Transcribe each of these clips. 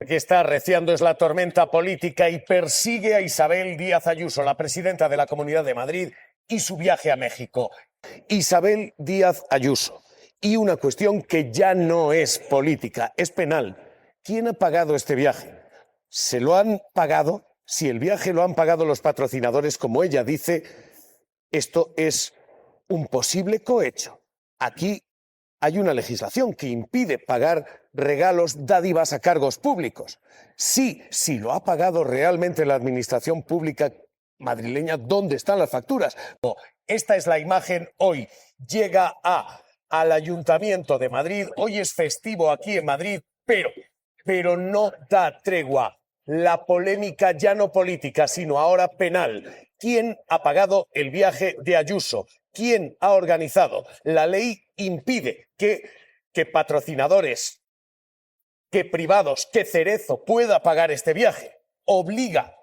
que está arreciando es la tormenta política y persigue a Isabel Díaz Ayuso, la presidenta de la Comunidad de Madrid, y su viaje a México. Isabel Díaz Ayuso. Y una cuestión que ya no es política, es penal. ¿Quién ha pagado este viaje? ¿Se lo han pagado? Si el viaje lo han pagado los patrocinadores, como ella dice, esto es un posible cohecho. Aquí hay una legislación que impide pagar regalos, dádivas a cargos públicos. Sí, si lo ha pagado realmente la administración pública madrileña, ¿dónde están las facturas? Esta es la imagen hoy. Llega al Ayuntamiento de Madrid. Hoy es festivo aquí en Madrid, pero no da tregua. La polémica ya no política, sino ahora penal. ¿Quién ha pagado el viaje de Ayuso? ¿Quién ha organizado? La ley impide que patrocinadores, que privados, que Cerezo pueda pagar este viaje. Obliga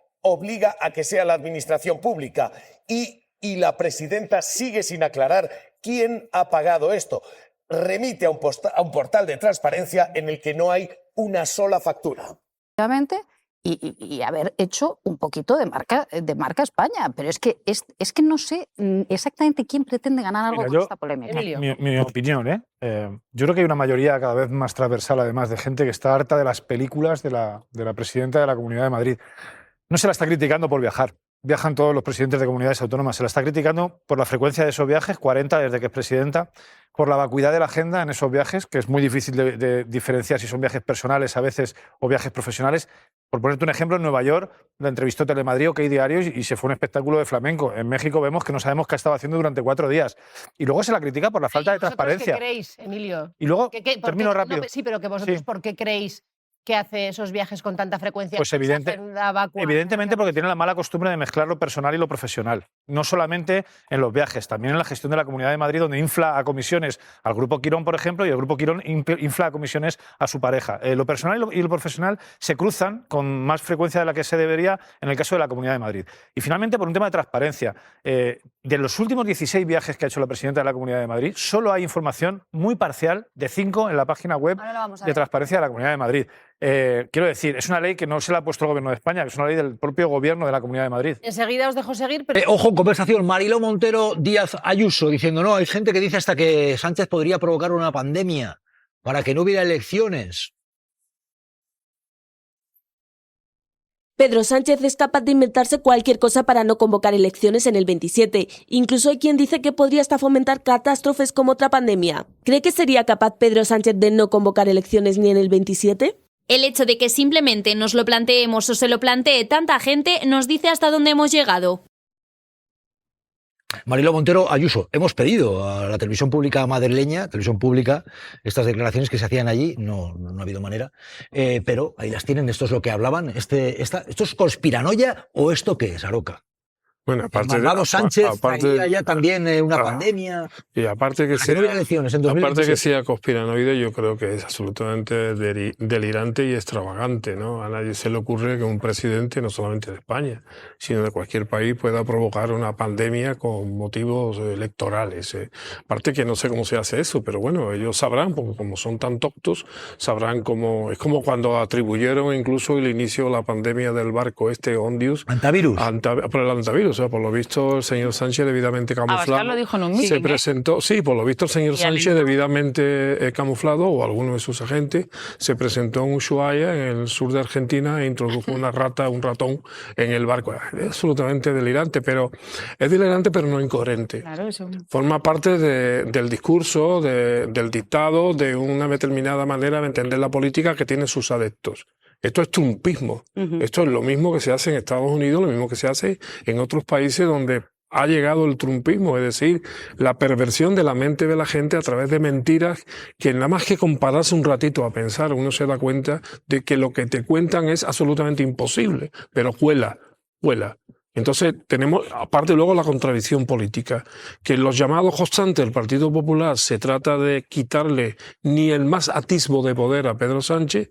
a que sea la administración pública. Y la presidenta sigue sin aclarar quién ha pagado esto. Remite a un portal de transparencia en el que no hay una sola factura. Y haber hecho un poquito de marca España. Pero es que no sé exactamente quién pretende ganar algo con esta polémica. Mi opinión, yo creo que hay una mayoría cada vez más transversal, además, de gente que está harta de las películas de la presidenta de la Comunidad de Madrid. No se la está criticando por viajar. Viajan todos los presidentes de comunidades autónomas. Se la está criticando por la frecuencia de esos viajes, 40 desde que es presidenta, por la vacuidad de la agenda en esos viajes, que es muy difícil de diferenciar si son viajes personales a veces o viajes profesionales. Por ponerte un ejemplo, en Nueva York la entrevistó Telemadrid, OK Diario, y se fue un espectáculo de flamenco. En México vemos que no sabemos qué ha estado haciendo durante 4 días. Y luego se la critica por la falta de transparencia. ¿Qué creéis, Emilio? Y luego, termino rápido. No, sí, pero que vosotros, ¿por qué creéis que hace esos viajes con tanta frecuencia? Pues evidentemente porque tiene la mala costumbre de mezclar lo personal y lo profesional. No solamente en los viajes, también en la gestión de la Comunidad de Madrid, donde infla a comisiones al Grupo Quirón, por ejemplo, y el Grupo Quirón infla a comisiones a su pareja. Lo personal y lo profesional se cruzan con más frecuencia de la que se debería en el caso de la Comunidad de Madrid. Y finalmente, por un tema de transparencia, de los últimos 16 viajes que ha hecho la presidenta de la Comunidad de Madrid, solo hay información muy parcial de 5 en la página web de transparencia de la Comunidad de Madrid. Quiero decir, es una ley que no se la ha puesto el Gobierno de España, que es una ley del propio Gobierno de la Comunidad de Madrid. Enseguida os dejo seguir, pero... Ojo, conversación. Mariló Montero Díaz Ayuso diciendo, no, hay gente que dice hasta que Sánchez podría provocar una pandemia para que no hubiera elecciones. Pedro Sánchez es capaz de inventarse cualquier cosa para no convocar elecciones en el 27. Incluso hay quien dice que podría hasta fomentar catástrofes como otra pandemia. ¿Cree que sería capaz Pedro Sánchez de no convocar elecciones ni en el 27? El hecho de que simplemente nos lo planteemos o se lo plantee tanta gente nos dice hasta dónde hemos llegado. Mariló Montero Ayuso, hemos pedido a la televisión pública madrileña, televisión pública, estas declaraciones que se hacían allí, no ha habido manera, pero ahí las tienen, esto es lo que hablaban. ¿Esto es conspiranoia o esto qué es, Aroca? Bueno, aparte de Sánchez traía ya también una pandemia. Y aparte que sea conspiranoide, yo creo que es absolutamente delirante y extravagante, ¿no? A nadie se le ocurre que un presidente, no solamente de España, sino de cualquier país, pueda provocar una pandemia con motivos electorales. Aparte que no sé cómo se hace eso, pero bueno, ellos sabrán, porque como son tan doctos, sabrán cómo. Es como cuando atribuyeron incluso el inicio de la pandemia del barco Ondius. Antavirus. Por el antivirus. O sea, por lo visto el señor Sánchez debidamente camuflado lo dijo en un se presentó, sí, por lo visto el señor Sánchez debidamente camuflado, o alguno de sus agentes, se presentó en Ushuaia, en el sur de Argentina, e introdujo un ratón en el barco. Es absolutamente delirante, pero no incoherente. Claro, eso. Forma parte del discurso, del dictado, de una determinada manera de entender la política que tiene sus adeptos. Esto es trumpismo. Esto es lo mismo que se hace en Estados Unidos, lo mismo que se hace en otros países donde ha llegado el trumpismo, es decir, la perversión de la mente de la gente a través de mentiras que nada más que compararse un ratito a pensar, uno se da cuenta de que lo que te cuentan es absolutamente imposible, pero cuela. Entonces tenemos, aparte luego, la contradicción política, que en los llamados hostantes del Partido Popular se trata de quitarle ni el más atisbo de poder a Pedro Sánchez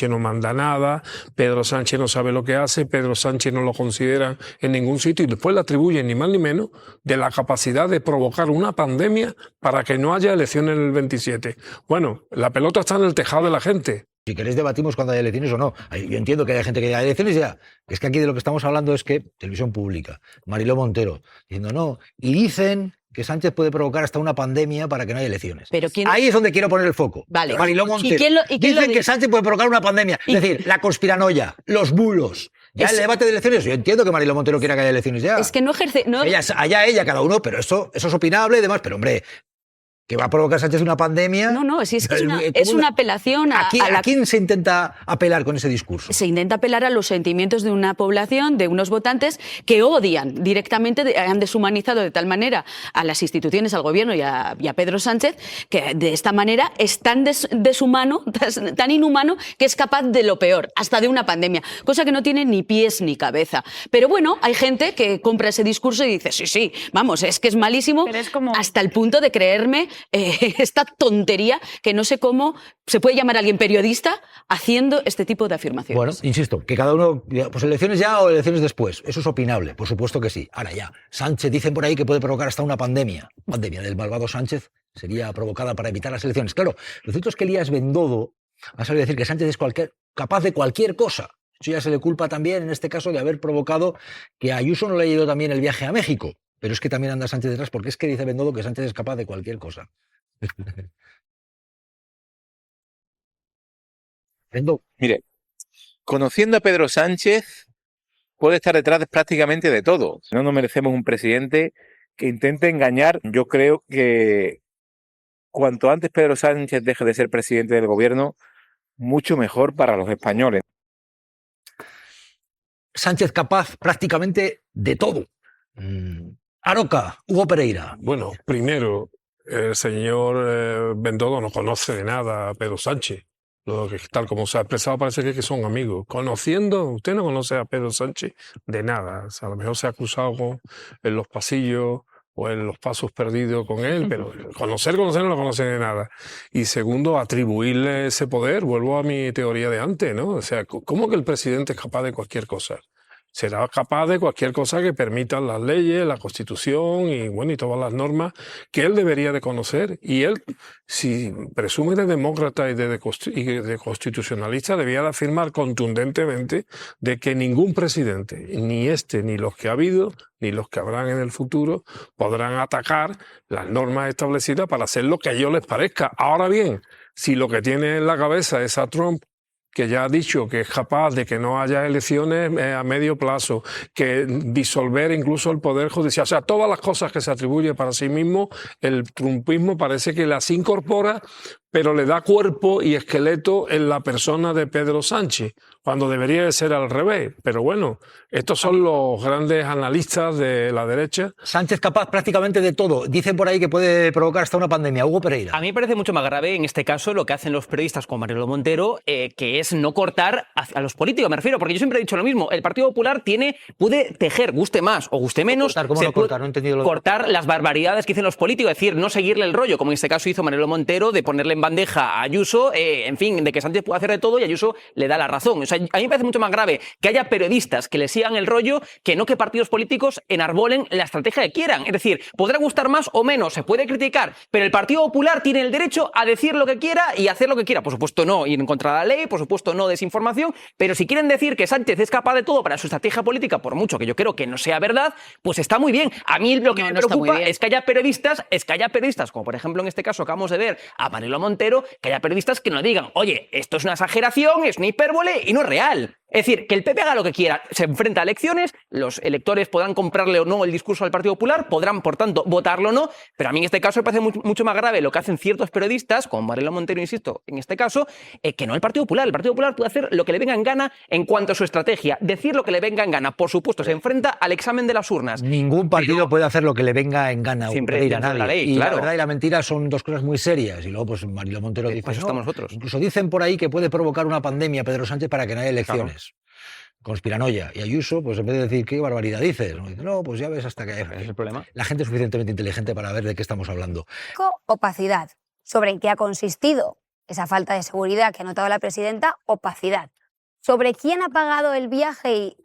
no manda nada, Pedro Sánchez no sabe lo que hace, Pedro Sánchez no lo considera en ningún sitio, y después le atribuyen ni más ni menos de la capacidad de provocar una pandemia para que no haya elecciones en el 27. Bueno, la pelota está en el tejado de la gente. Si queréis debatimos cuando haya elecciones o no. Yo entiendo que haya gente que haya elecciones ya. Es que aquí de lo que estamos hablando es que televisión pública, Mariló Montero, diciendo no, y dicen que Sánchez puede provocar hasta una pandemia para que no haya elecciones. Pero Ahí es donde quiero poner el foco. Vale. Mariló Montero. ¿Y quién Dicen que Sánchez puede provocar una pandemia. Es decir, la conspiranoia, los bulos. Ya el debate de elecciones, yo entiendo que Mariló Montero quiera que haya elecciones ya. Es que no ejerce... No... Allá ella, cada uno, pero eso es opinable y demás. Pero hombre, ¿que va a provocar Sánchez una pandemia? No, es una apelación a quién se intenta apelar con ese discurso? Se intenta apelar a los sentimientos de una población, de unos votantes que odian directamente, han deshumanizado de tal manera a las instituciones, al gobierno y a Pedro Sánchez, que de esta manera es tan deshumano, tan inhumano, que es capaz de lo peor, hasta de una pandemia, cosa que no tiene ni pies ni cabeza. Pero bueno, hay gente que compra ese discurso y dice, sí, vamos, es que es malísimo, hasta el punto de creerme esta tontería que no sé cómo se puede llamar a alguien periodista haciendo este tipo de afirmaciones. Bueno, insisto, que cada uno, pues elecciones ya o elecciones después, eso es opinable, por supuesto que sí. Ahora ya, Sánchez dicen por ahí que puede provocar hasta una pandemia del malvado Sánchez, sería provocada para evitar las elecciones. Claro, lo cierto es que Elías Bendodo ha salido a decir que Sánchez es capaz de cualquier cosa. Eso ya se le culpa también, en este caso, de haber provocado que a Ayuso no le haya ido también el viaje a México. Pero es que también anda Sánchez detrás, porque es que dice Bendodo que Sánchez es capaz de cualquier cosa. Mire, conociendo a Pedro Sánchez, puede estar detrás de prácticamente de todo. No nos merecemos un presidente que intente engañar. Yo creo que cuanto antes Pedro Sánchez deje de ser presidente del gobierno, mucho mejor para los españoles. Sánchez capaz prácticamente de todo. Aroca, Hugo Pereira. Bueno, primero, el señor Bendodo no conoce de nada a Pedro Sánchez. Lo que, tal como se ha expresado, parece que son amigos. Conociendo, usted no conoce a Pedro Sánchez de nada. O sea, a lo mejor se ha cruzado en los pasillos o en los pasos perdidos con él, pero conocer no lo conoce de nada. Y segundo, atribuirle ese poder, vuelvo a mi teoría de antes, ¿no? O sea, ¿cómo que el presidente es capaz de cualquier cosa? Será capaz de cualquier cosa que permitan las leyes, la Constitución y todas las normas que él debería de conocer. Y él, si presume de demócrata y de constitucionalista, debía de afirmar contundentemente de que ningún presidente, ni este, ni los que ha habido, ni los que habrán en el futuro, podrán atacar las normas establecidas para hacer lo que a ellos les parezca. Ahora bien, si lo que tiene en la cabeza es a Trump, que ya ha dicho que es capaz de que no haya elecciones a medio plazo, que disolver incluso el Poder Judicial, o sea, todas las cosas que se atribuye para sí mismo, el trumpismo parece que las incorpora, pero le da cuerpo y esqueleto en la persona de Pedro Sánchez, cuando debería de ser al revés. Pero bueno, estos son los grandes analistas de la derecha. Sánchez capaz prácticamente de todo. Dicen por ahí que puede provocar hasta una pandemia. Hugo Pereira. A mí me parece mucho más grave en este caso lo que hacen los periodistas como Mariló Montero, que es no cortar a los políticos, me refiero, porque yo siempre he dicho lo mismo. El Partido Popular puede tejer, guste más o guste menos, cortar las barbaridades que dicen los políticos, es decir, no seguirle el rollo, como en este caso hizo Mariló Montero, de ponerle en bandeja a Ayuso, en fin, de que Sánchez puede hacer de todo y Ayuso le da la razón. O sea, a mí me parece mucho más grave que haya periodistas que le sigan el rollo que no que partidos políticos enarbolen la estrategia que quieran. Es decir, podrá gustar más o menos, se puede criticar, pero el Partido Popular tiene el derecho a decir lo que quiera y hacer lo que quiera. Por supuesto no ir en contra de la ley, por supuesto no desinformación, pero si quieren decir que Sánchez es capaz de todo para su estrategia política, por mucho que yo creo que no sea verdad, pues está muy bien. A mí lo que me preocupa es que haya periodistas, como por ejemplo en este caso acabamos de ver a Mariló Montero, que haya periodistas que no digan, oye, esto es una exageración, es una hipérbole y no es real. Es decir, que el PP haga lo que quiera, se enfrenta a elecciones, los electores podrán comprarle o no el discurso al Partido Popular, podrán, por tanto, votarlo o no, pero a mí en este caso me parece mucho más grave lo que hacen ciertos periodistas, como Mariló Montero, insisto, en este caso, que no el Partido Popular. El Partido Popular puede hacer lo que le venga en gana en cuanto a su estrategia, decir lo que le venga en gana. Por supuesto, se enfrenta al examen de las urnas. Ningún partido puede hacer lo que le venga en gana. Siempre ir a nadie. La ley, y claro. La verdad y la mentira son dos cosas muy serias. Y luego, pues Mariló Montero dice, pues estamos nosotros. Incluso dicen por ahí que puede provocar una pandemia Pedro Sánchez para que no haya elecciones. Claro. Conspiranoia. Y Ayuso, pues en vez de decir qué barbaridad dices, dice, no, pues ya ves hasta que es el problema. La gente es suficientemente inteligente para ver de qué estamos hablando. Opacidad. ¿Sobre en qué ha consistido esa falta de seguridad que ha notado la presidenta? Opacidad. ¿Sobre quién ha pagado el viaje y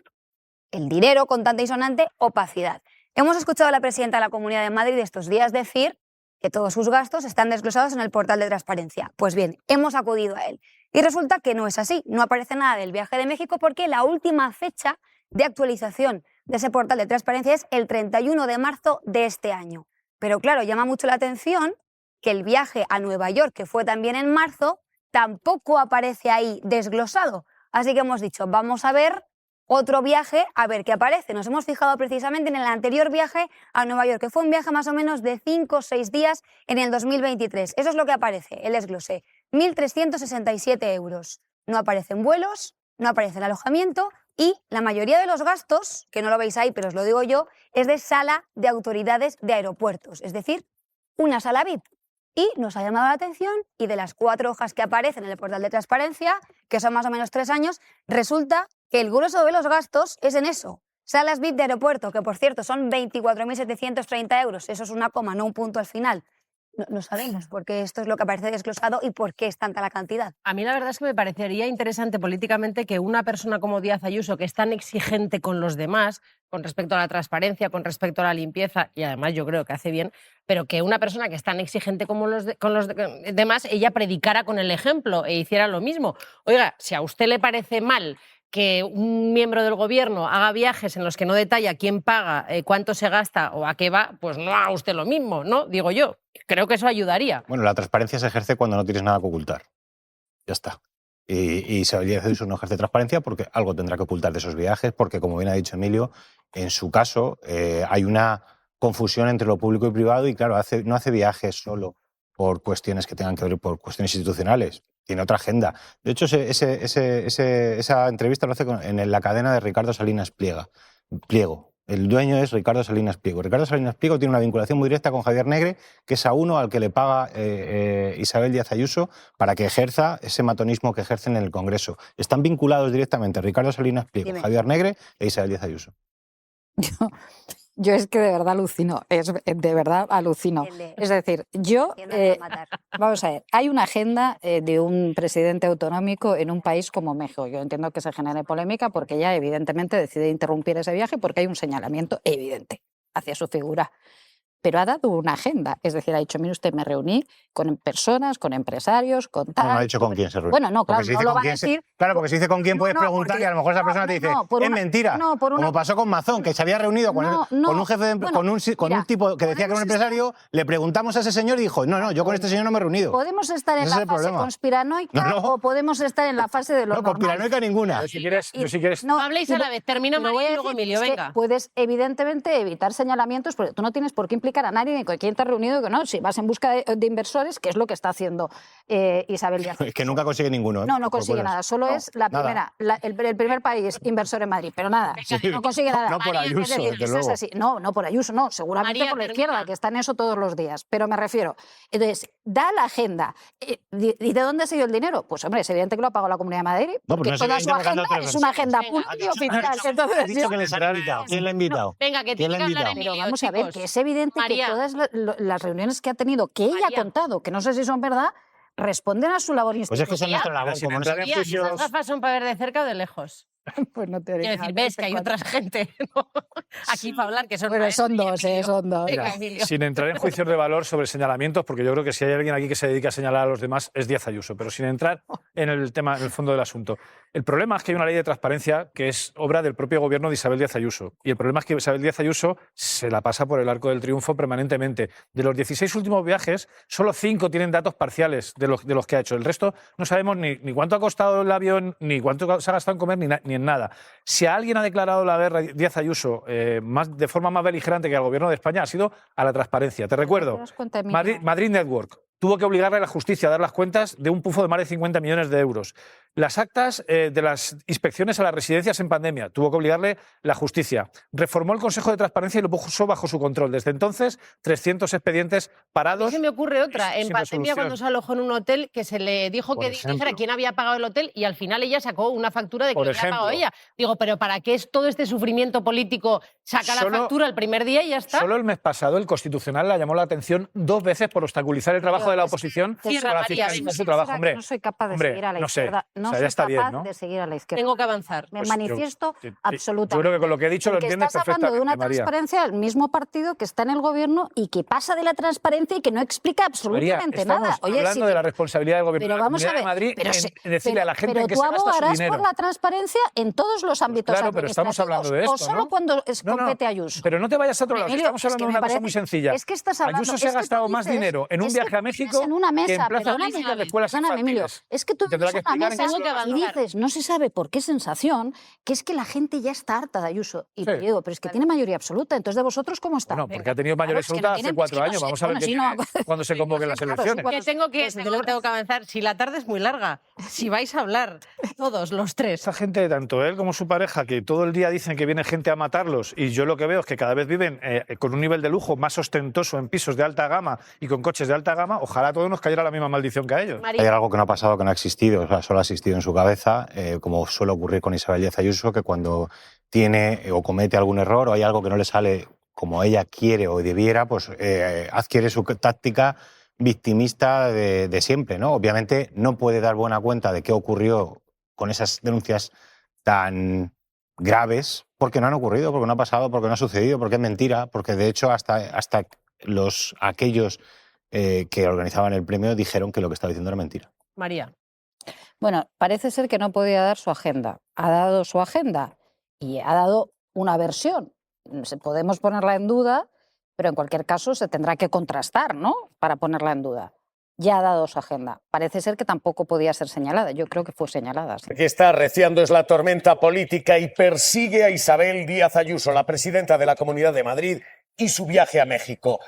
el dinero contante y sonante? Opacidad. Hemos escuchado a la presidenta de la Comunidad de Madrid estos días decir que todos sus gastos están desglosados en el portal de transparencia. Pues bien, hemos acudido a él. Y resulta que no es así, no aparece nada del viaje de México porque la última fecha de actualización de ese portal de transparencia es el 31 de marzo de este año. Pero claro, llama mucho la atención que el viaje a Nueva York, que fue también en marzo, tampoco aparece ahí desglosado. Así que hemos dicho, vamos a ver otro viaje, a ver qué aparece. Nos hemos fijado precisamente en el anterior viaje a Nueva York, que fue un viaje más o menos de 5 o 6 días en el 2023. Eso es lo que aparece, el desglose. 1.367 euros. No aparecen vuelos, no aparece el alojamiento y la mayoría de los gastos, que no lo veis ahí, pero os lo digo yo, es de sala de autoridades de aeropuertos, es decir, una sala VIP. Y nos ha llamado la atención y de las 4 hojas que aparecen en el portal de transparencia, que son más o menos 3 años, resulta que el grueso de los gastos es en eso. Salas VIP de aeropuerto, que por cierto son 24.730 euros, eso es una coma, no un punto al final. No sabemos por qué esto es lo que aparece desglosado y por qué es tanta la cantidad. A mí la verdad es que me parecería interesante políticamente que una persona como Díaz Ayuso, que es tan exigente con los demás, con respecto a la transparencia, con respecto a la limpieza, y además yo creo que hace bien, pero que una persona que es tan exigente como con los demás, ella predicara con el ejemplo e hiciera lo mismo. Oiga, si a usted le parece mal que un miembro del gobierno haga viajes en los que no detalla quién paga, cuánto se gasta o a qué va, pues no haga usted lo mismo, ¿no? Digo yo. Creo que eso ayudaría. Bueno, la transparencia se ejerce cuando no tienes nada que ocultar. Ya está. Y Isabel Díaz Ayuso no ejerce transparencia porque algo tendrá que ocultar de esos viajes, porque, como bien ha dicho Emilio, en su caso hay una confusión entre lo público y privado y, claro, no hace viajes solo por cuestiones que tengan que ver por cuestiones institucionales. Tiene otra agenda. De hecho, esa entrevista lo hace en la cadena de Ricardo Salinas Pliego. El dueño es Ricardo Salinas Pliego. Ricardo Salinas Pliego tiene una vinculación muy directa con Javier Negre, que es a uno al que le paga Isabel Díaz Ayuso para que ejerza ese matonismo que ejercen en el Congreso. Están vinculados directamente Ricardo Salinas Pliego, Javier Negre e Isabel Díaz Ayuso. Yo es que de verdad alucino, de verdad alucino. Es decir, vamos a ver, hay una agenda de un presidente autonómico en un país como México. Yo entiendo que se genere polémica porque ella evidentemente decide interrumpir ese viaje porque hay un señalamiento evidente hacia su figura. Pero ha dado una agenda, es decir, ha dicho, mire usted, me reuní con personas, con empresarios, con tal... No ha dicho con quién se reunió. Bueno, no, claro, no lo va a decir... Claro, porque si dice con quién puedes preguntar y a lo mejor esa persona te dice, es mentira, como pasó con Mazón, que se había reunido con un jefe, con un tipo que decía que era un empresario, le preguntamos a ese señor y dijo, no, yo con este señor no me he reunido. ¿Podemos estar en la fase conspiranoica o podemos estar en la fase de lo normal? No, conspiranoica ninguna. Si quieres... No habléis a la vez, termina María y luego Emilio, venga. Puedes, evidentemente, evitar señalamientos, porque tú no tienes por qué implicar a nadie ni con quién te has reunido, que no, si vas en busca de inversores, que es lo que está haciendo Isabel Díaz. Es que nunca consigue ninguno. No consigue nada, solo es la primera, el primer país inversor en Madrid, pero nada, no consigue nada. No por Ayuso, desde luego. Es así. No por Ayuso, no, seguramente María, por la izquierda, que está en eso todos los días, pero me refiero. Entonces, da la agenda. ¿Y de dónde ha sido el dinero? Pues hombre, es evidente que lo ha pagado la Comunidad de Madrid, porque toda su agenda es una agenda pública y oficial. Ha dicho que les ha invitado. ¿Quién le ha invitado? Venga, que tiene que hablar Emilio, pero vamos a ver, que es evidente que todas las reuniones que ha tenido, que ella ha contado, que no sé si son verdad, responden a su labor institucional. Pues es que esa es nuestra labor. Sin entrar en juicios... ¿Las gafas son para ver de cerca o de lejos? Pues no te quiero decir, ves que hay otra gente aquí para hablar que son... Pero son dos, son dos. Mira, sin entrar en juicios de valor sobre señalamientos, porque yo creo que si hay alguien aquí que se dedica a señalar a los demás es Díaz Ayuso, pero sin entrar en el tema, en el fondo del asunto. El problema es que hay una ley de transparencia que es obra del propio gobierno de Isabel Díaz Ayuso. Y el problema es que Isabel Díaz Ayuso se la pasa por el arco del triunfo permanentemente. De los 16 últimos viajes, solo 5 tienen datos parciales de los que ha hecho. El resto no sabemos ni cuánto ha costado el avión, ni cuánto se ha gastado en comer, ni en nada. Si a alguien ha declarado la guerra Díaz Ayuso de forma más beligerante que al gobierno de España, ha sido a la transparencia. Te recuerdo, Madrid Network tuvo que obligarle a la justicia a dar las cuentas de un pufo de más de 50 millones de euros. Las actas de las inspecciones a las residencias en pandemia tuvo que obligarle la justicia. Reformó el Consejo de Transparencia y lo puso bajo su control. Desde entonces, 300 expedientes parados. A mí se me ocurre otra. En pandemia, cuando se alojó en un hotel, que se le dijo que dijera quién había pagado el hotel y al final ella sacó una factura de que lo había pagado ella. Digo, pero ¿para qué es todo este sufrimiento político? Saca la factura el primer día y ya está. Solo el mes pasado el Constitucional la llamó la atención 2 veces por obstaculizar el trabajo de la oposición para fiscalizar su trabajo. Hombre, no soy capaz de hombre, seguir a la no sé. izquierda. No O sea, ya soy está bien, capaz ¿no? de seguir a la izquierda. Tengo que avanzar. Me Pues manifiesto absolutamente. Yo creo que con lo que he dicho lo Porque entiendes estás hablando de una perfectamente, María. transparencia del mismo partido que está en el gobierno y que pasa de la transparencia y que no explica María, absolutamente estamos nada. Oye, hablando de la responsabilidad del gobierno pero de la vamos a Comunidad ver, de Madrid pero en decirle a la gente en qué tú se gasta su abogarás dinero. por la transparencia en todos los ámbitos Claro, pero estamos hablando de o esto, solo ¿no? cuando No, compete a Ayuso. Pero no te vayas a otro lado, que Emilio, estamos hablando es que de una me cosa parece- muy sencilla. es que estás hablando- Ayuso es se ha que tú gastado más dices- dinero en un es que viaje a tú dices México en una que mesa, en plazas perdóname, públicas de escuelas perdóname, Emilio, infantiles. es que tú Tendrá vienes que a una explicar en mesa qué y dices, no se sabe por qué sensación, que es que la gente ya está harta de Ayuso. Y te Sí. digo, pero es que tiene mayoría absoluta, entonces de vosotros, ¿cómo está? Bueno, porque ha tenido mayoría es que absoluta no hace tienen- 4 es que no años. sé, Vamos a ver bueno, sí, no, cuando se convoquen las elecciones. Que tengo que avanzar. Si la tarde es muy larga, si vais a hablar todos los tres. Esta gente, tanto él como su pareja, que todo el día dicen que viene gente a matarlos, y yo lo que veo es que cada vez viven con un nivel de lujo más ostentoso en pisos de alta gama y con coches de alta gama, ojalá a todos nos cayera la misma maldición que a ellos. Hay algo que no ha pasado, que no ha existido, o sea, solo ha existido en su cabeza, como suele ocurrir con Isabel Díaz Ayuso, que cuando tiene o comete algún error o hay algo que no le sale como ella quiere o debiera, pues adquiere su táctica victimista de siempre, ¿no? Obviamente no puede dar buena cuenta de qué ocurrió con esas denuncias tan graves, porque no han ocurrido, porque no ha pasado, porque no ha sucedido, porque es mentira, porque de hecho hasta aquellos que organizaban el premio dijeron que lo que estaba diciendo era mentira. María. Bueno, parece ser que no podía dar su agenda. Ha dado su agenda y ha dado una versión. Podemos ponerla en duda, pero en cualquier caso se tendrá que contrastar, ¿no? Para ponerla en duda. Ya ha dado su agenda. Parece ser que tampoco podía ser señalada. Yo creo que fue señalada. Sí. Que está arreciando es la tormenta política y persigue a Isabel Díaz Ayuso, la presidenta de la Comunidad de Madrid, y su viaje a México.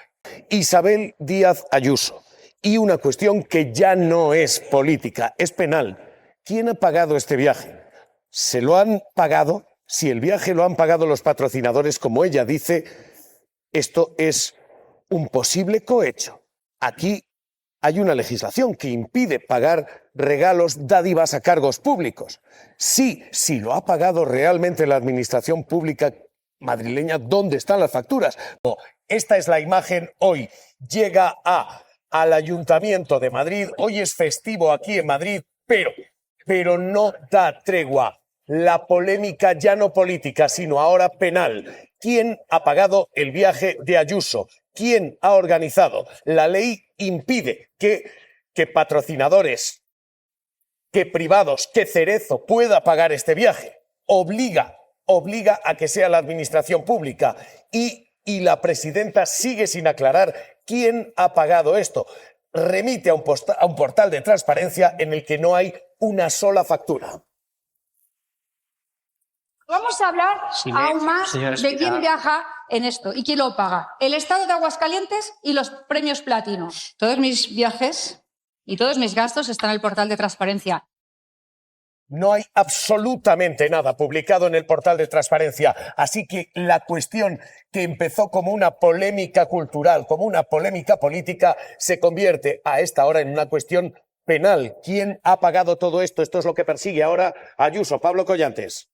Isabel Díaz Ayuso. Y una cuestión que ya no es política, es penal. ¿Quién ha pagado este viaje? ¿Se lo han pagado? Si el viaje lo han pagado los patrocinadores, como ella dice, esto es un posible cohecho. Aquí hay una legislación que impide pagar regalos, dádivas a cargos públicos. Si lo ha pagado realmente la administración pública madrileña, ¿dónde están las facturas? Esta es la imagen hoy. Llega al Ayuntamiento de Madrid. Hoy es festivo aquí en Madrid, pero no da tregua. La polémica ya no política, sino ahora penal. ¿Quién ha pagado el viaje de Ayuso? ¿Quién ha organizado? La ley impide que patrocinadores, que privados, que Cerezo pueda pagar este viaje. Obliga a que sea la administración pública. Y la presidenta sigue sin aclarar quién ha pagado esto. Remite a un portal de transparencia en el que no hay una sola factura. Vamos a hablar aún más de quién viaja en esto y quién lo paga. El Estado de Aguascalientes y los premios Platino. Todos mis viajes y todos mis gastos están en el portal de transparencia. No hay absolutamente nada publicado en el portal de transparencia. Así que la cuestión que empezó como una polémica cultural, como una polémica política, se convierte a esta hora en una cuestión penal. ¿Quién ha pagado todo esto? Esto es lo que persigue ahora Ayuso. Pablo Collantes.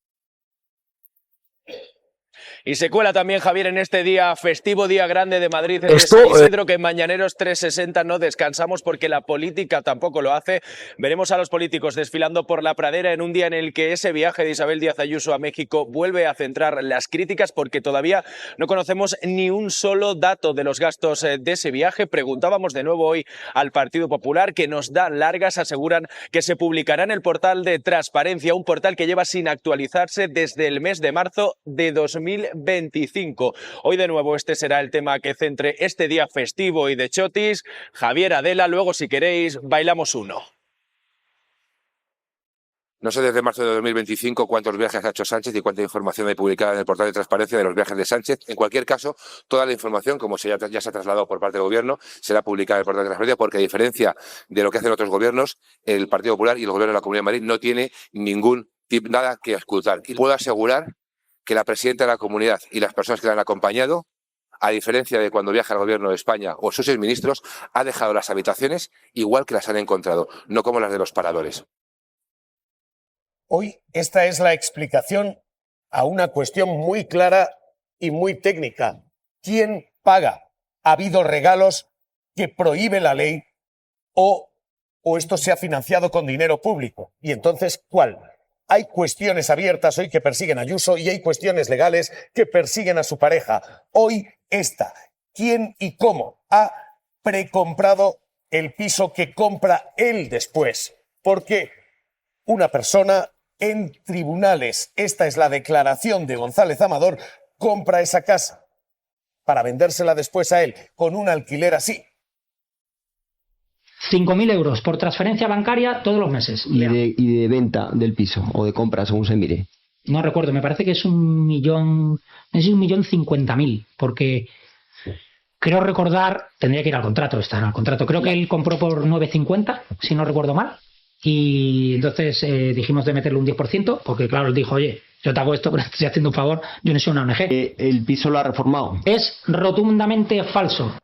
Y se cuela también, Javier, en este día festivo, día grande de Madrid, en San Isidro, que en Mañaneros 360 no descansamos porque la política tampoco lo hace. Veremos a los políticos desfilando por la pradera en un día en el que ese viaje de Isabel Díaz Ayuso a México vuelve a centrar las críticas porque todavía no conocemos ni un solo dato de los gastos de ese viaje. Preguntábamos de nuevo hoy al Partido Popular, que nos da largas, aseguran que se publicará en el portal de transparencia, un portal que lleva sin actualizarse desde el mes de marzo de 2025. Hoy de nuevo este será el tema que centre este día festivo y de chotis. Javier, Adela, luego si queréis bailamos uno. No sé desde marzo de 2025 cuántos viajes ha hecho Sánchez y cuánta información hay publicada en el portal de transparencia de los viajes de Sánchez. En cualquier caso, toda la información, como ya se ha trasladado por parte del Gobierno, será publicada en el portal de transparencia porque, a diferencia de lo que hacen otros gobiernos, el Partido Popular y el Gobierno de la Comunidad de Madrid no tiene nada que ocultar. Y puedo asegurar que la presidenta de la comunidad y las personas que la han acompañado, a diferencia de cuando viaja el Gobierno de España o sus ministros, ha dejado las habitaciones igual que las han encontrado, no como las de los paradores. Hoy esta es la explicación a una cuestión muy clara y muy técnica. ¿Quién paga? Ha habido regalos que prohíbe la ley o esto se ha financiado con dinero público. Y entonces, ¿cuál? Hay cuestiones abiertas hoy que persiguen a Ayuso y hay cuestiones legales que persiguen a su pareja. Hoy esta. ¿Quién y cómo ha precomprado el piso que compra él después? Porque una persona en tribunales, esta es la declaración de González Amador, compra esa casa para vendérsela después a él con un alquiler así. 5.000 euros por transferencia bancaria todos los meses. ¿Y de venta del piso o de compra, según se mire? No recuerdo, me parece que es 1.050.000, porque creo recordar, tendría que ir al contrato, está en el contrato, creo que él compró por 9.50, si no recuerdo mal, y entonces dijimos de meterle un 10%, porque claro, él dijo, oye, yo te hago esto, pero te estoy haciendo un favor, yo no soy una ONG. ¿El piso lo ha reformado? Es rotundamente falso.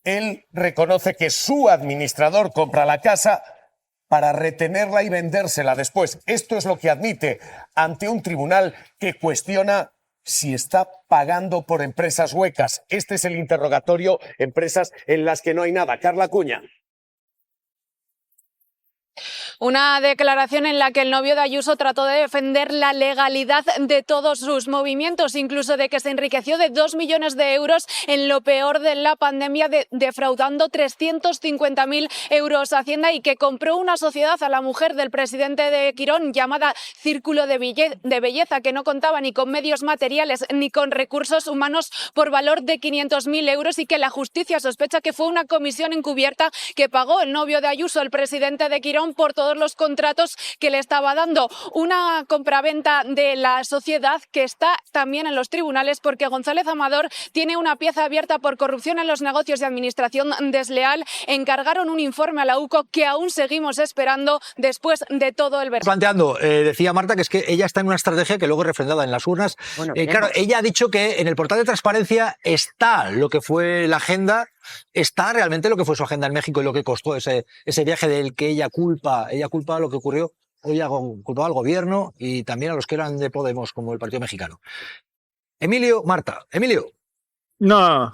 Él reconoce que su administrador compra la casa para retenerla y vendérsela después. Esto es lo que admite ante un tribunal que cuestiona si está pagando por empresas huecas. Este es el interrogatorio, empresas en las que no hay nada. Carla Cuña. Una declaración en la que el novio de Ayuso trató de defender la legalidad de todos sus movimientos, incluso de que se enriqueció de 2 millones de euros en lo peor de la pandemia, defraudando 350.000 euros a Hacienda, y que compró una sociedad a la mujer del presidente de Quirón llamada Círculo de Belleza, que no contaba ni con medios materiales ni con recursos humanos, por valor de 500.000 euros, y que la justicia sospecha que fue una comisión encubierta que pagó el novio de Ayuso, el presidente de Quirón, por todos los contratos que le estaba dando. Una compraventa de la sociedad que está también en los tribunales, porque González Amador tiene una pieza abierta por corrupción en los negocios de administración desleal. Encargaron un informe a la UCO que aún seguimos esperando después de todo el verano. Planteando, decía Marta, que es que ella está en una estrategia que luego es refrendada en las urnas. Bueno, claro, ella ha dicho que en el portal de transparencia está lo que fue la agenda, está realmente lo que fue su agenda en México y lo que costó ese viaje del que ella culpa lo que ocurrió. Hoy culpaba al gobierno y también a los que eran de Podemos, como el Partido Mexicano. Marta, Emilio. No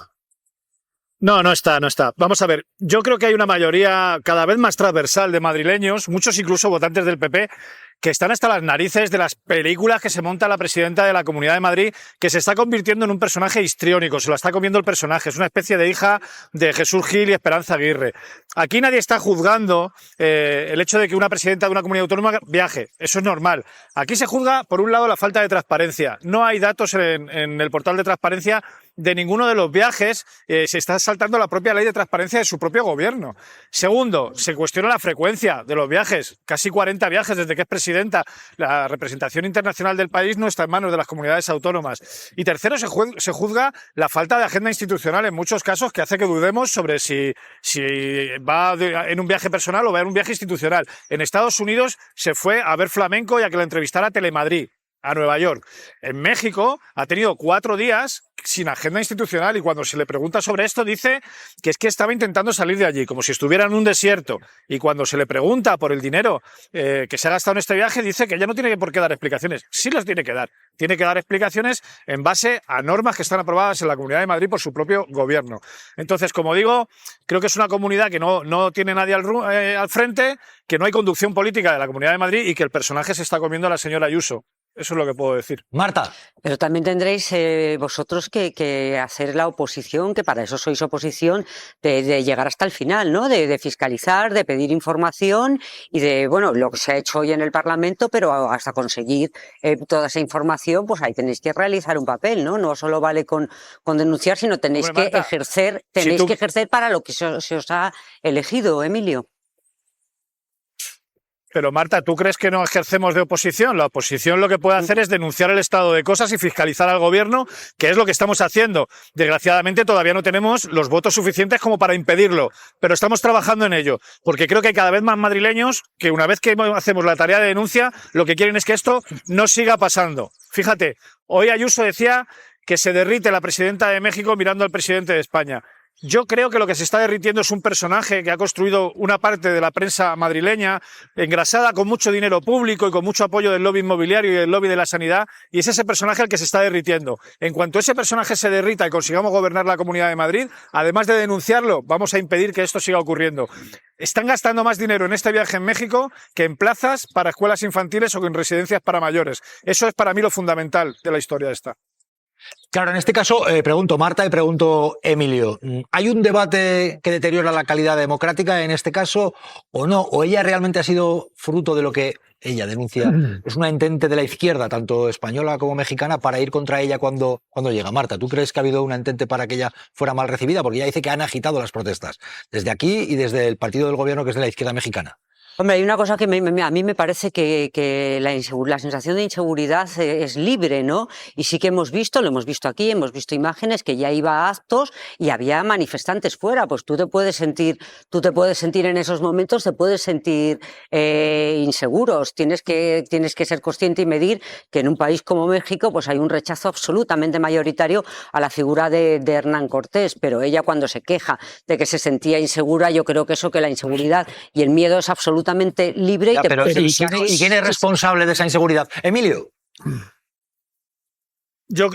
está. Vamos a ver, yo creo que hay una mayoría cada vez más transversal de madrileños, muchos incluso votantes del PP, que están hasta las narices de las películas que se monta la presidenta de la Comunidad de Madrid, que se está convirtiendo en un personaje histriónico, se lo está comiendo el personaje, es una especie de hija de Jesús Gil y Esperanza Aguirre. Aquí nadie está juzgando el hecho de que una presidenta de una comunidad autónoma viaje, eso es normal. Aquí se juzga, por un lado, la falta de transparencia. No hay datos en el portal de transparencia de ninguno de los viajes, se está saltando la propia ley de transparencia de su propio gobierno. Segundo, se cuestiona la frecuencia de los viajes, casi 40 viajes desde que es presidenta. La representación internacional del país no está en manos de las comunidades autónomas. Y tercero, se juzga la falta de agenda institucional en muchos casos, que hace que dudemos sobre si va en un viaje personal o va en un viaje institucional. En Estados Unidos se fue a ver flamenco y a que la entrevistara Telemadrid, a Nueva York. En México ha tenido 4 días sin agenda institucional, y cuando se le pregunta sobre esto dice que es que estaba intentando salir de allí, como si estuviera en un desierto. Y cuando se le pregunta por el dinero que se ha gastado en este viaje, dice que ya no tiene por qué dar explicaciones. Sí las tiene que dar. Tiene que dar explicaciones en base a normas que están aprobadas en la Comunidad de Madrid por su propio gobierno. Entonces, como digo, creo que es una comunidad que no tiene nadie al frente, que no hay conducción política de la Comunidad de Madrid y que el personaje se está comiendo a la señora Ayuso. Eso es lo que puedo decir. Marta. Pero también tendréis vosotros que hacer la oposición, que para eso sois oposición, de llegar hasta el final, ¿no? De fiscalizar, de pedir información y de, bueno, lo que se ha hecho hoy en el Parlamento, pero hasta conseguir toda esa información, pues ahí tenéis que realizar un papel, ¿no? No solo vale con denunciar, sino tenéis que ejercer, que ejercer para lo que se os ha elegido, Emilio. Pero Marta, ¿tú crees que no ejercemos de oposición? La oposición lo que puede hacer es denunciar el estado de cosas y fiscalizar al gobierno, que es lo que estamos haciendo. Desgraciadamente todavía no tenemos los votos suficientes como para impedirlo, pero estamos trabajando en ello, porque creo que hay cada vez más madrileños que una vez que hacemos la tarea de denuncia, lo que quieren es que esto no siga pasando. Fíjate, hoy Ayuso decía que se derrite la presidenta de México mirando al presidente de España. Yo creo que lo que se está derritiendo es un personaje que ha construido una parte de la prensa madrileña, engrasada con mucho dinero público y con mucho apoyo del lobby inmobiliario y del lobby de la sanidad, y es ese personaje el que se está derritiendo. En cuanto ese personaje se derrita y consigamos gobernar la Comunidad de Madrid, además de denunciarlo, vamos a impedir que esto siga ocurriendo. Están gastando más dinero en este viaje en México que en plazas para escuelas infantiles o en residencias para mayores. Eso es para mí lo fundamental de la historia esta. Claro, en este caso, pregunto Marta y pregunto Emilio, ¿hay un debate que deteriora la calidad democrática en este caso o no? ¿O ella realmente ha sido fruto de lo que ella denuncia? Es una entente de la izquierda, tanto española como mexicana, para ir contra ella cuando llega. Marta, ¿tú crees que ha habido una entente para que ella fuera mal recibida? Porque ella dice que han agitado las protestas, desde aquí y desde el partido del gobierno, que es de la izquierda mexicana. Hombre, hay una cosa que a mí me parece que la sensación de inseguridad es libre, ¿no? Y sí que hemos visto, lo hemos visto aquí, hemos visto imágenes que ya iba a actos y había manifestantes fuera. Pues tú te puedes sentir en esos momentos, te puedes sentir inseguros. Tienes que ser consciente y medir que en un país como México pues hay un rechazo absolutamente mayoritario a la figura de Hernán Cortés. Pero ella, cuando se queja de que se sentía insegura, yo creo que la inseguridad y el miedo es absolutamente libre. Ya, ¿y quién es responsable de esa inseguridad? Emilio. Yo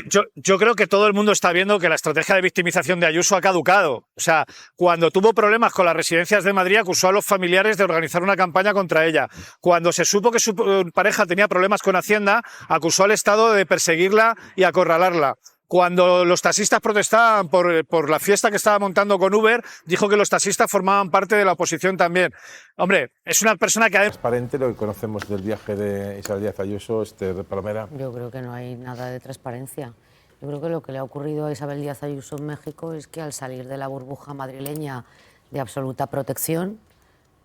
creo que todo el mundo está viendo que la estrategia de victimización de Ayuso ha caducado. O sea, cuando tuvo problemas con las residencias de Madrid, acusó a los familiares de organizar una campaña contra ella. Cuando se supo que su pareja tenía problemas con Hacienda, acusó al Estado de perseguirla y acorralarla. Cuando los taxistas protestaban por la fiesta que estaba montando con Uber, dijo que los taxistas formaban parte de la oposición también. Hombre, es una persona que... Transparente lo que conocemos del viaje de Isabel Díaz Ayuso, Palomera. Yo creo que no hay nada de transparencia. Yo creo que lo que le ha ocurrido a Isabel Díaz Ayuso en México es que al salir de la burbuja madrileña de absoluta protección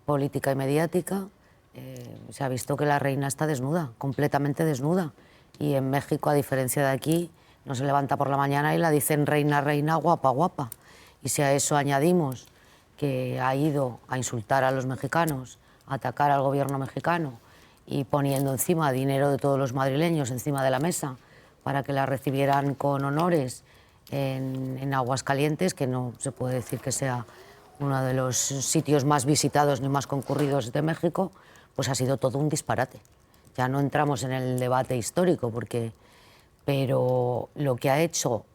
política y mediática, se ha visto que la reina está desnuda, completamente desnuda. Y en México, a diferencia de aquí, no se levanta por la mañana y la dicen reina, reina, guapa, guapa. Y si a eso añadimos que ha ido a insultar a los mexicanos, a atacar al gobierno mexicano y poniendo encima dinero de todos los madrileños encima de la mesa para que la recibieran con honores en Aguascalientes, que no se puede decir que sea uno de los sitios más visitados ni más concurridos de México, pues ha sido todo un disparate. Ya no entramos en el debate histórico, pero lo que ha hecho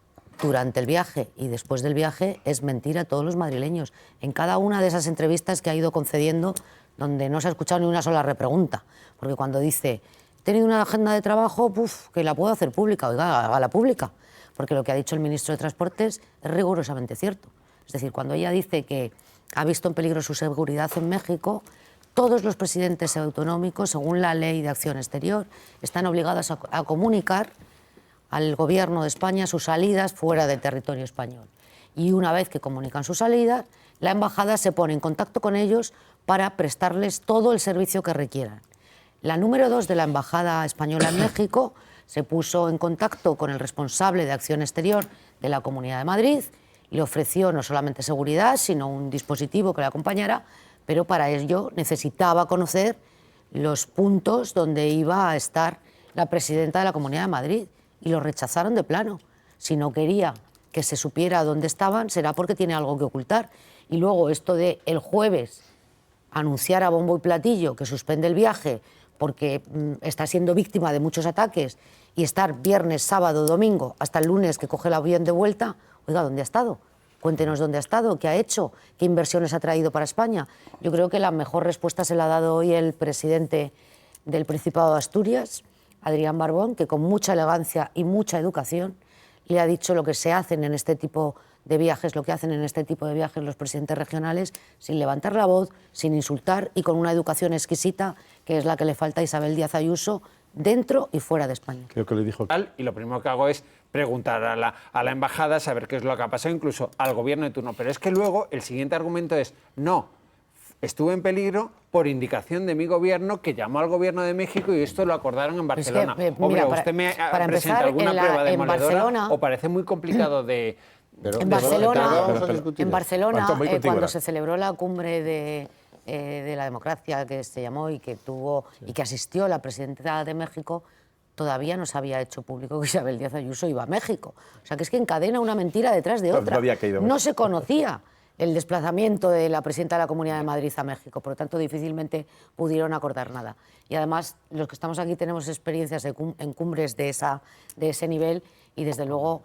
durante el viaje y después del viaje es mentir a todos los madrileños. En cada una de esas entrevistas que ha ido concediendo, donde no se ha escuchado ni una sola repregunta, porque cuando dice, he tenido una agenda de trabajo, que la puedo hacer pública, oiga, hágala pública, porque lo que ha dicho el ministro de Transportes es rigurosamente cierto. Es decir, cuando ella dice que ha visto en peligro su seguridad en México, todos los presidentes autonómicos, según la Ley de Acción Exterior, están obligados a comunicar al Gobierno de España sus salidas fuera del territorio español. Y una vez que comunican sus salidas, la embajada se pone en contacto con ellos para prestarles todo el servicio que requieran. La número 2 de la Embajada Española en México se puso en contacto con el responsable de Acción Exterior de la Comunidad de Madrid y le ofreció no solamente seguridad, sino un dispositivo que le acompañara, pero para ello necesitaba conocer los puntos donde iba a estar la presidenta de la Comunidad de Madrid. Y lo rechazaron de plano. Si no quería que se supiera dónde estaban, será porque tiene algo que ocultar. Y luego esto de el jueves anunciar a bombo y platillo que suspende el viaje porque está siendo víctima de muchos ataques y estar viernes, sábado, domingo, hasta el lunes que coge el avión de vuelta, oiga, ¿dónde ha estado? Cuéntenos dónde ha estado, qué ha hecho, qué inversiones ha traído para España. Yo creo que la mejor respuesta se la ha dado hoy el presidente del Principado de Asturias, Adrián Barbón, que con mucha elegancia y mucha educación le ha dicho lo que se hacen en este tipo de viajes, lo que hacen en este tipo de viajes los presidentes regionales, sin levantar la voz, sin insultar y con una educación exquisita, que es la que le falta a Isabel Díaz Ayuso dentro y fuera de España. Creo que le dijo. Y lo primero que hago es preguntar a la embajada, saber qué es lo que ha pasado, incluso al gobierno de turno. Pero es que luego el siguiente argumento es, no, estuve en peligro por indicación de mi gobierno, que llamó al gobierno de México y esto lo acordaron en Barcelona. Es que, Hombre, mira, ¿usted me para presenta empezar, alguna prueba demoledora Barcelona, o parece muy complicado de... En Barcelona, cuando se celebró la cumbre de la democracia que se llamó y que asistió la presidenta de México, todavía no se había hecho público que Isabel Díaz Ayuso iba a México. O sea, que es que encadena una mentira detrás de otra. No se conocía el desplazamiento de la presidenta de la Comunidad de Madrid a México, por lo tanto difícilmente pudieron acordar nada. Y además los que estamos aquí tenemos experiencias en cumbres de ese nivel y desde luego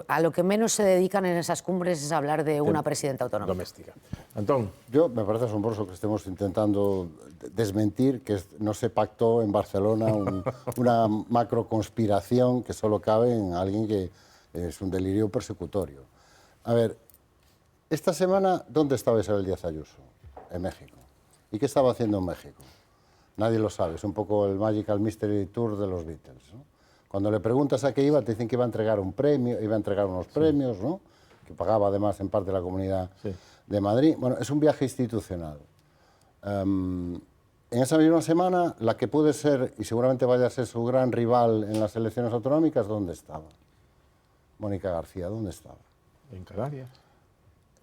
a lo que menos se dedican en esas cumbres es hablar de una presidenta autonómica. Doméstica. Antón. Yo me parece asombroso que estemos intentando desmentir que no se pactó en Barcelona una macroconspiración que solo cabe en alguien que es un delirio persecutorio. A ver, esta semana, ¿dónde estaba Isabel Díaz Ayuso? En México. ¿Y qué estaba haciendo en México? Nadie lo sabe, es un poco el Magical Mystery Tour de los Beatles, ¿no? Cuando le preguntas a qué iba, te dicen que iba a entregar un premio, iba a entregar unos premios, ¿no? Que pagaba además en parte la Comunidad de Madrid. Bueno, es un viaje institucional. En esa misma semana, la que puede ser, y seguramente vaya a ser su gran rival en las elecciones autonómicas, ¿dónde estaba? Mónica García, ¿dónde estaba? En Canarias.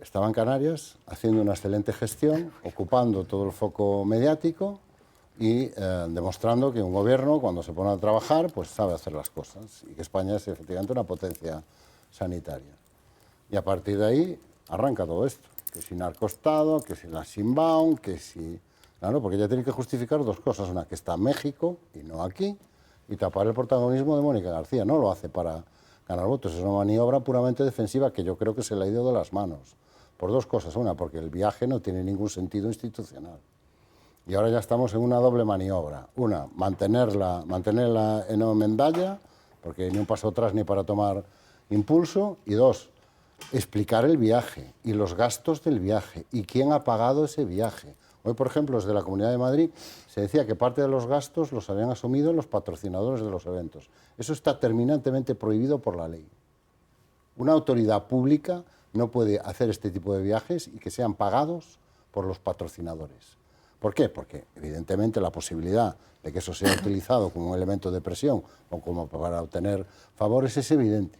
Estaba en Canarias haciendo una excelente gestión, ocupando todo el foco mediático y demostrando que un gobierno, cuando se pone a trabajar, pues sabe hacer las cosas y que España es efectivamente una potencia sanitaria. Y a partir de ahí arranca todo esto, que si narcoestado, que si la Sheinbaum, que si... Claro, porque ella tiene que justificar dos cosas, una que está en México y no aquí, y tapar el protagonismo de Mónica García. No lo hace para ganar votos, es una maniobra puramente defensiva que yo creo que se le ha ido de las manos. Por dos cosas, una, porque el viaje no tiene ningún sentido institucional. Y ahora ya estamos en una doble maniobra. Una, mantenerla en Mendalla, porque ni un paso atrás ni para tomar impulso. Y dos, explicar el viaje y los gastos del viaje y quién ha pagado ese viaje. Hoy, por ejemplo, desde la Comunidad de Madrid se decía que parte de los gastos los habían asumido los patrocinadores de los eventos. Eso está terminantemente prohibido por la ley. Una autoridad pública no puede hacer este tipo de viajes y que sean pagados por los patrocinadores. ¿Por qué? Porque, evidentemente, la posibilidad de que eso sea utilizado como un elemento de presión o como para obtener favores es evidente.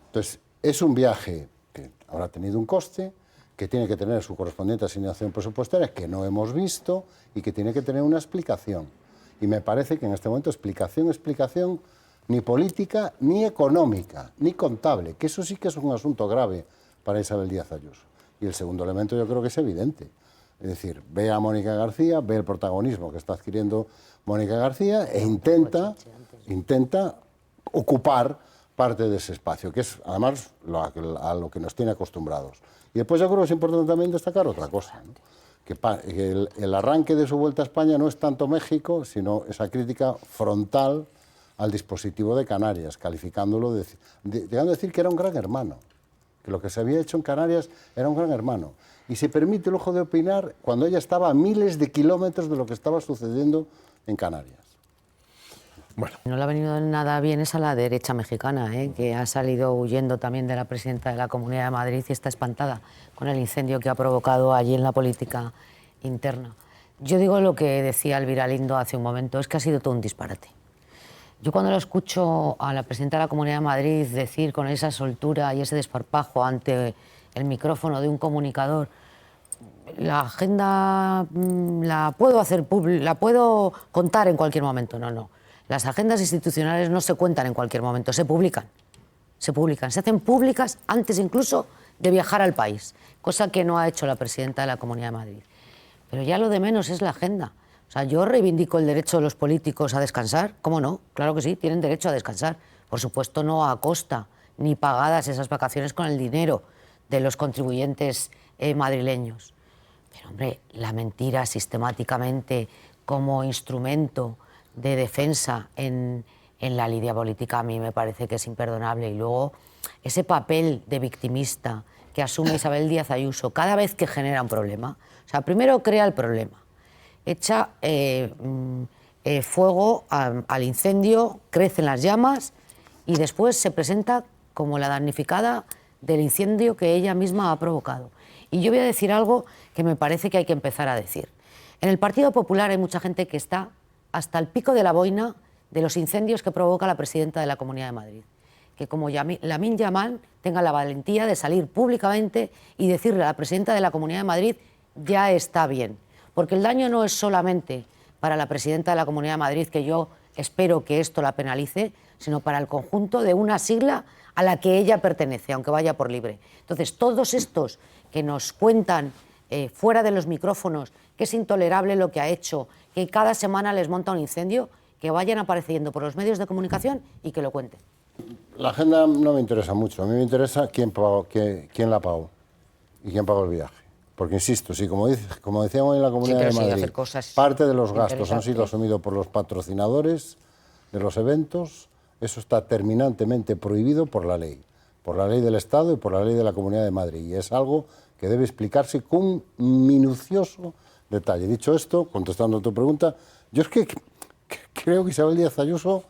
Entonces, es un viaje que habrá tenido un coste, que tiene que tener su correspondiente asignación presupuestaria, que no hemos visto, y que tiene que tener una explicación. Y me parece que en este momento explicación, ni política, ni económica, ni contable, que eso sí que es un asunto grave para Isabel Díaz Ayuso. Y el segundo elemento yo creo que es evidente. Es decir, ve a Mónica García, ve el protagonismo que está adquiriendo Mónica García e intenta ocupar parte de ese espacio, que es además a lo que nos tiene acostumbrados. Y después yo creo que es importante también destacar otra cosa, ¿no? Que el arranque de su vuelta a España no es tanto México, sino esa crítica frontal al dispositivo de Canarias, calificándolo, llegando a decir que era un gran hermano, que lo que se había hecho en Canarias era un gran hermano. Y se permite el lujo de opinar cuando ella estaba a miles de kilómetros de lo que estaba sucediendo en Canarias. Bueno. No le ha venido nada bien es a la derecha mexicana, que ha salido huyendo también de la presidenta de la Comunidad de Madrid y está espantada con el incendio que ha provocado allí en la política interna. Yo digo lo que decía Elvira Lindo hace un momento, es que ha sido todo un disparate. Yo cuando lo escucho a la presidenta de la Comunidad de Madrid decir con esa soltura y ese desparpajo ante el micrófono de un comunicador, la agenda la puedo hacer pública, la puedo contar en cualquier momento. No. Las agendas institucionales no se cuentan en cualquier momento, se publican, se hacen públicas antes incluso de viajar al país, cosa que no ha hecho la presidenta de la Comunidad de Madrid. Pero ya lo de menos es la agenda. O sea, yo reivindico el derecho de los políticos a descansar, ¿cómo no? Claro que sí, tienen derecho a descansar. Por supuesto, no a costa, ni pagadas esas vacaciones con el dinero de los contribuyentes madrileños. Pero, hombre, la mentira sistemáticamente como instrumento de defensa en la lidia política a mí me parece que es imperdonable. Y luego, ese papel de victimista que asume Isabel Díaz Ayuso cada vez que genera un problema. O sea, primero crea el problema, echa fuego al incendio, crecen las llamas y después se presenta como la damnificada del incendio que ella misma ha provocado. Y yo voy a decir algo que me parece que hay que empezar a decir. En el Partido Popular hay mucha gente que está hasta el pico de la boina de los incendios que provoca la presidenta de la Comunidad de Madrid. Que como Lamine Yamal tenga la valentía de salir públicamente y decirle a la presidenta de la Comunidad de Madrid ya está bien. Porque el daño no es solamente para la presidenta de la Comunidad de Madrid, que yo espero que esto la penalice, sino para el conjunto de una sigla a la que ella pertenece, aunque vaya por libre. Entonces, todos estos que nos cuentan fuera de los micrófonos que es intolerable lo que ha hecho, que cada semana les monta un incendio, que vayan apareciendo por los medios de comunicación y que lo cuenten. La agenda no me interesa mucho, a mí me interesa quién la pagó y quién pagó el viaje. Porque, insisto, si como decíamos en la Comunidad de Madrid, parte de los gastos han sido asumidos por los patrocinadores de los eventos, eso está terminantemente prohibido por la ley del Estado y por la ley de la Comunidad de Madrid. Y es algo que debe explicarse con un minucioso detalle. Dicho esto, contestando a tu pregunta, yo es que creo que Isabel Díaz Ayuso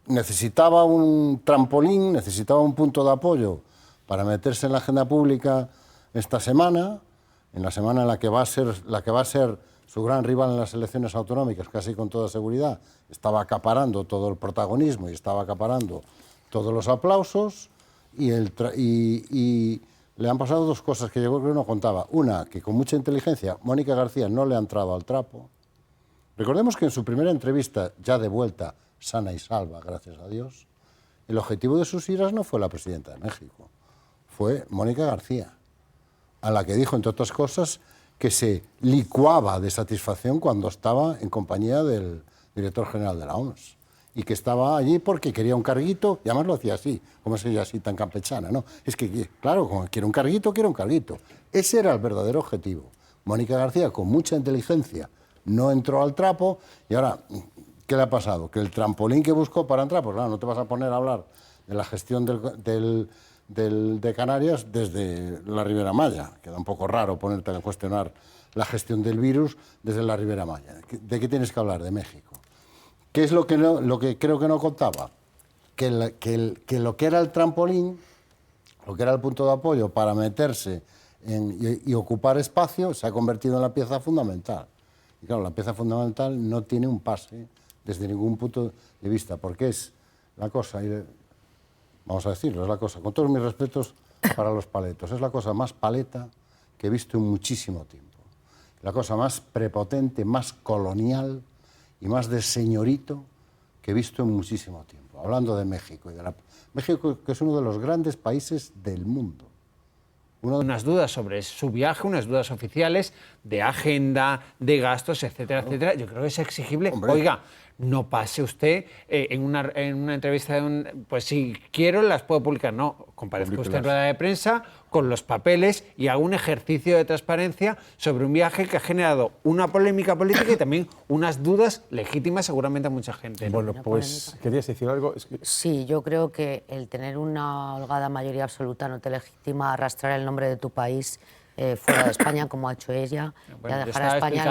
necesitaba un trampolín, necesitaba un punto de apoyo para meterse en la agenda pública esta semana, en la semana en la que va a ser su gran rival en las elecciones autonómicas, casi con toda seguridad. Estaba acaparando todo el protagonismo y estaba acaparando todos los aplausos y le han pasado dos cosas que yo creo que no contaba. Una, que con mucha inteligencia Mónica García no le ha entrado al trapo. Recordemos que en su primera entrevista, ya de vuelta, sana y salva, gracias a Dios, el objetivo de sus iras no fue la presidenta de México, fue Mónica García, a la que dijo, entre otras cosas, que se licuaba de satisfacción cuando estaba en compañía del director general de la OMS y que estaba allí porque quería un carguito, y además lo hacía así, como es ella así tan campechana, ¿no? Es que, claro, como quiere un carguito, quiere un carguito. Ese era el verdadero objetivo. Mónica García, con mucha inteligencia, no entró al trapo y ahora, ¿qué le ha pasado? Que el trampolín que buscó para entrar, pues claro, no te vas a poner a hablar de la gestión de Canarias desde la Ribera Maya. Queda un poco raro ponerte a cuestionar la gestión del virus desde la Ribera Maya. ¿De qué tienes que hablar? De México. ¿Qué es lo que creo que no contaba? Que lo que era el trampolín, lo que era el punto de apoyo para meterse y ocupar espacio, se ha convertido en la pieza fundamental. Y claro, la pieza fundamental no tiene un pase desde ningún punto de vista, porque es la cosa, vamos a decirlo, es la cosa, con todos mis respetos para los paletos, es la cosa más paleta que he visto en muchísimo tiempo. La cosa más prepotente, más colonial y más de señorito que he visto en muchísimo tiempo. Hablando de México, México, que es uno de los grandes países del mundo. Unas dudas sobre su viaje, unas dudas oficiales de agenda, de gastos, etcétera, etcétera. Yo creo que es exigible. Hombre. Oiga, no pase usted en una entrevista pues si quiero las puedo publicar. No, comparezca usted en rueda de prensa con los papeles y haga un ejercicio de transparencia sobre un viaje que ha generado una polémica política y también unas dudas legítimas seguramente a mucha gente. Bueno, pues, ¿querías decir algo? Sí, yo creo que el tener una holgada mayoría absoluta no te legitima arrastrar el nombre de tu país fuera de España, como ha hecho ella, bueno, y dejar a España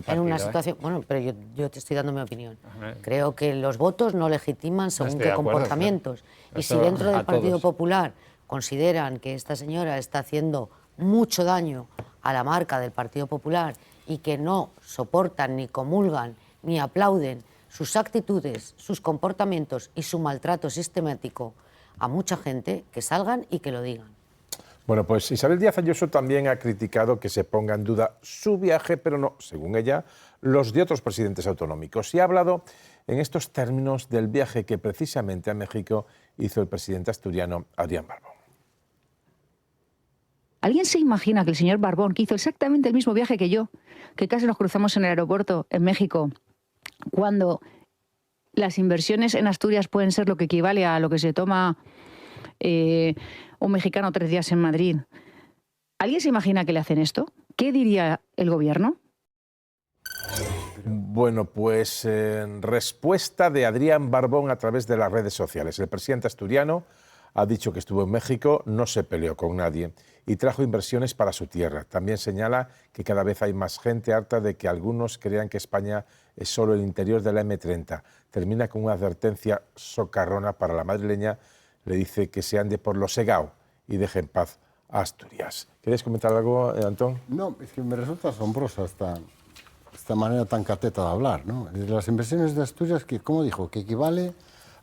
en una situación... Bueno, pero yo te estoy dando mi opinión. Creo que los votos no legitiman según qué comportamientos. Claro. Y si dentro del Partido Popular consideran que esta señora está haciendo mucho daño a la marca del Partido Popular y que no soportan, ni comulgan, ni aplauden sus actitudes, sus comportamientos y su maltrato sistemático a mucha gente, que salgan y que lo digan. Bueno, pues Isabel Díaz Ayuso también ha criticado que se ponga en duda su viaje, pero no, según ella, los de otros presidentes autonómicos. Y ha hablado en estos términos del viaje que precisamente a México hizo el presidente asturiano Adrián Barbón. ¿Alguien se imagina que el señor Barbón, que hizo exactamente el mismo viaje que yo, que casi nos cruzamos en el aeropuerto en México, cuando las inversiones en Asturias pueden ser lo que equivale a lo que se toma un mexicano 3 días en Madrid? ¿Alguien se imagina que le hacen esto? ¿Qué diría el gobierno? Bueno, pues en respuesta de Adrián Barbón a través de las redes sociales. El presidente asturiano ha dicho que estuvo en México, no se peleó con nadie y trajo inversiones para su tierra. También señala que cada vez hay más gente harta de que algunos crean que España es solo el interior de la M30. Termina con una advertencia socarrona para la madrileña. Le dice que se ande por lo segao y deje en paz a Asturias. ¿Queréis comentar algo, Antón? No, es que me resulta asombrosa esta manera tan cateta de hablar, ¿no? Las inversiones de Asturias, que, ¿cómo dijo? Que equivale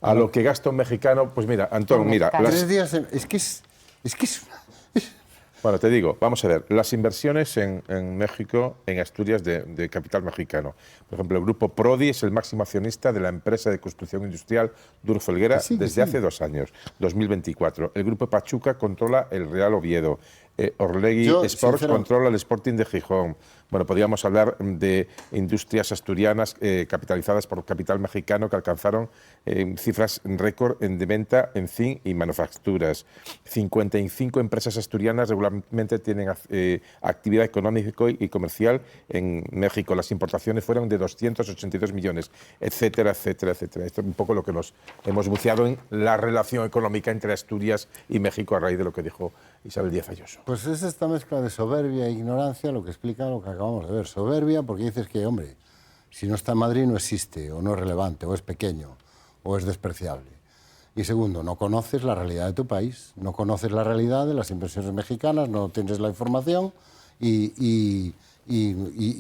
a lo que gasta un mexicano. Pues mira, Antón, mira. 3 días, es que Bueno, te digo, vamos a ver, las inversiones en México, en Asturias, de capital mexicano. Por ejemplo, el grupo Prodi es el máximo accionista de la empresa de construcción industrial Duro Felguera desde hace 2 años, 2024. El grupo Pachuca controla el Real Oviedo. Orlegui Sports controla el Sporting de Gijón. Bueno, podríamos hablar de industrias asturianas capitalizadas por capital mexicano que alcanzaron cifras récord de venta en zinc y manufacturas. 55 empresas asturianas regularmente tienen actividad económica y comercial en México. Las importaciones fueron de 282 millones, etcétera, etcétera, etcétera. Esto es un poco lo que nos hemos buceado en la relación económica entre Asturias y México a raíz de lo que dijo Isabel Díaz Ayuso. Pues es esta mezcla de soberbia e ignorancia lo que explica lo que acabamos de ver. Soberbia porque dices que, hombre, si no está en Madrid no existe, o no es relevante, o es pequeño, o es despreciable. Y segundo, no conoces la realidad de tu país, no conoces la realidad de las inversiones mexicanas, no tienes la información y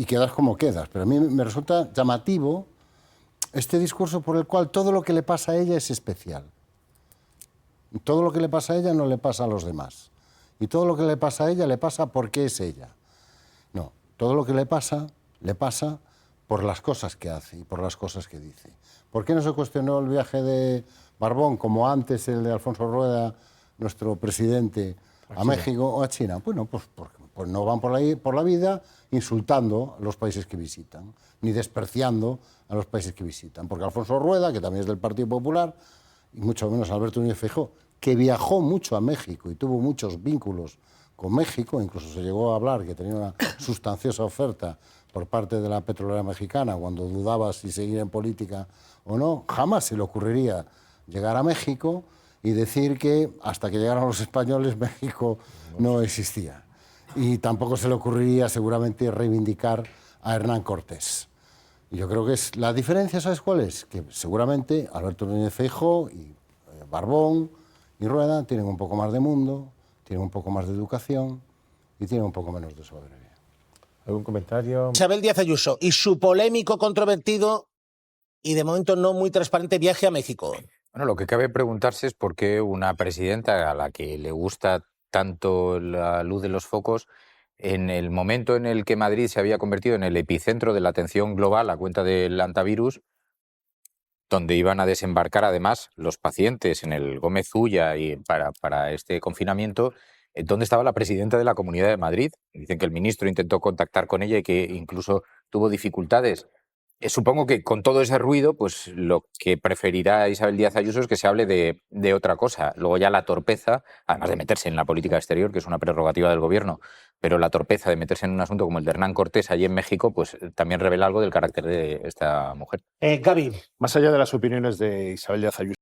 quedas como quedas. Pero a mí me resulta llamativo este discurso por el cual todo lo que le pasa a ella es especial. Todo lo que le pasa a ella no le pasa a los demás. Y todo lo que le pasa a ella le pasa porque es ella. No, todo lo que le pasa por las cosas que hace y por las cosas que dice. ¿Por qué no se cuestionó el viaje de Barbón como antes el de Alfonso Rueda, nuestro presidente, a México o a China? Bueno, pues no van por la vida insultando a los países que visitan, ni despreciando a los países que visitan. Porque Alfonso Rueda, que también es del Partido Popular, y mucho menos Alberto Núñez Feijóo, que viajó mucho a México y tuvo muchos vínculos con México, incluso se llegó a hablar que tenía una sustanciosa oferta por parte de la petrolera mexicana cuando dudaba si seguir en política o no, jamás se le ocurriría llegar a México y decir que hasta que llegaron los españoles México no existía. Y tampoco se le ocurriría seguramente reivindicar a Hernán Cortés. Y yo creo que es la diferencia, ¿sabes cuál es? Que seguramente Alberto Núñez Feijóo y Barbón y Rueda tienen un poco más de mundo, tienen un poco más de educación y tienen un poco menos de soberbia. ¿Algún comentario? Isabel Díaz Ayuso y su polémico, controvertido y de momento no muy transparente viaje a México. Bueno, lo que cabe preguntarse es por qué una presidenta a la que le gusta tanto la luz de los focos, en el momento en el que Madrid se había convertido en el epicentro de la atención global a cuenta del antivirus, donde iban a desembarcar además los pacientes en el Gómez Ulla y para este confinamiento, ¿dónde estaba la presidenta de la Comunidad de Madrid? Dicen que el ministro intentó contactar con ella y que incluso tuvo dificultades. Supongo que con todo ese ruido, pues lo que preferirá Isabel Díaz Ayuso es que se hable de otra cosa. Luego ya la torpeza, además de meterse en la política exterior, que es una prerrogativa del gobierno, pero la torpeza de meterse en un asunto como el de Hernán Cortés allí en México, pues también revela algo del carácter de esta mujer. Gaby. Más allá de las opiniones de Isabel Díaz Ayuso.